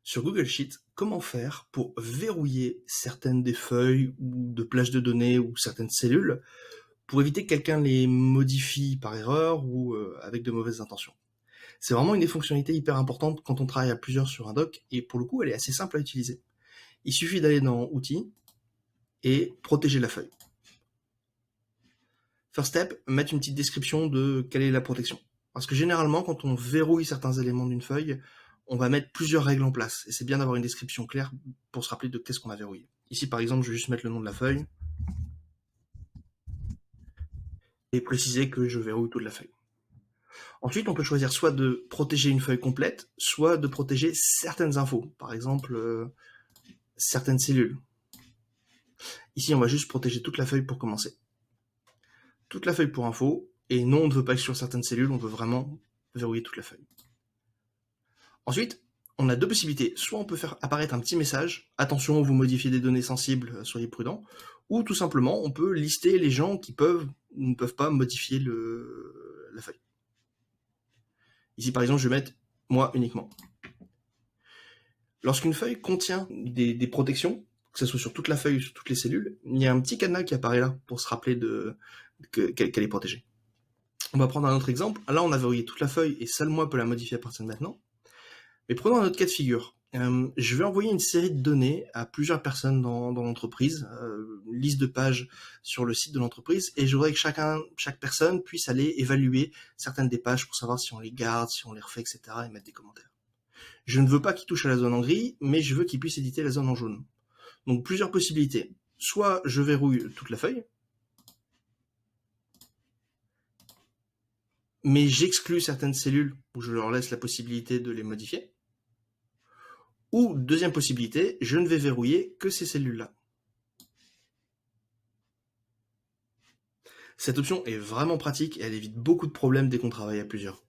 Sur Google Sheet, comment faire pour verrouiller certaines des feuilles ou de plages de données ou certaines cellules pour éviter que quelqu'un les modifie par erreur ou avec de mauvaises intentions. C'est vraiment une des fonctionnalités hyper importantes quand on travaille à plusieurs sur un doc et pour le coup elle est assez simple à utiliser. Il suffit d'aller dans Outils et protéger la feuille. First step, mettre une petite description de quelle est la protection. Parce que généralement, quand on verrouille certains éléments d'une feuille, on va mettre plusieurs règles en place. Et c'est bien d'avoir une description claire pour se rappeler de qu'est-ce qu'on a verrouillé. Ici, par exemple, je vais juste mettre le nom de la feuille et préciser que je verrouille toute la feuille. Ensuite, on peut choisir soit de protéger une feuille complète, soit de protéger certaines infos. Par exemple, certaines cellules. Ici, on va juste protéger toute la feuille pour commencer. Toute la feuille pour info, et non, on ne veut pas exclure certaines cellules, on veut vraiment verrouiller toute la feuille. Ensuite, on a deux possibilités. Soit on peut faire apparaître un petit message, attention, vous modifiez des données sensibles, soyez prudent, ou tout simplement, on peut lister les gens qui peuvent ou ne peuvent pas modifier la feuille. Ici, par exemple, je vais mettre moi uniquement. Lorsqu'une feuille contient des protections, que ce soit sur toute la feuille ou sur toutes les cellules, il y a un petit cadenas qui apparaît là pour se rappeler qu'elle est protégée. On va prendre un autre exemple. Là, on a verrouillé toute la feuille et seul moi peut la modifier à partir de maintenant. Mais prenons un autre cas de figure. Je vais envoyer une série de données à plusieurs personnes dans l'entreprise, une liste de pages sur le site de l'entreprise, et je voudrais que chaque personne puisse aller évaluer certaines des pages pour savoir si on les garde, si on les refait, etc., et mettre des commentaires. Je ne veux pas qu'il touche à la zone en gris, mais je veux qu'il puisse éditer la zone en jaune. Donc plusieurs possibilités. Soit je verrouille toute la feuille, mais j'exclus certaines cellules où je leur laisse la possibilité de les modifier. Ou, deuxième possibilité, je ne vais verrouiller que ces cellules-là. Cette option est vraiment pratique et elle évite beaucoup de problèmes dès qu'on travaille à plusieurs.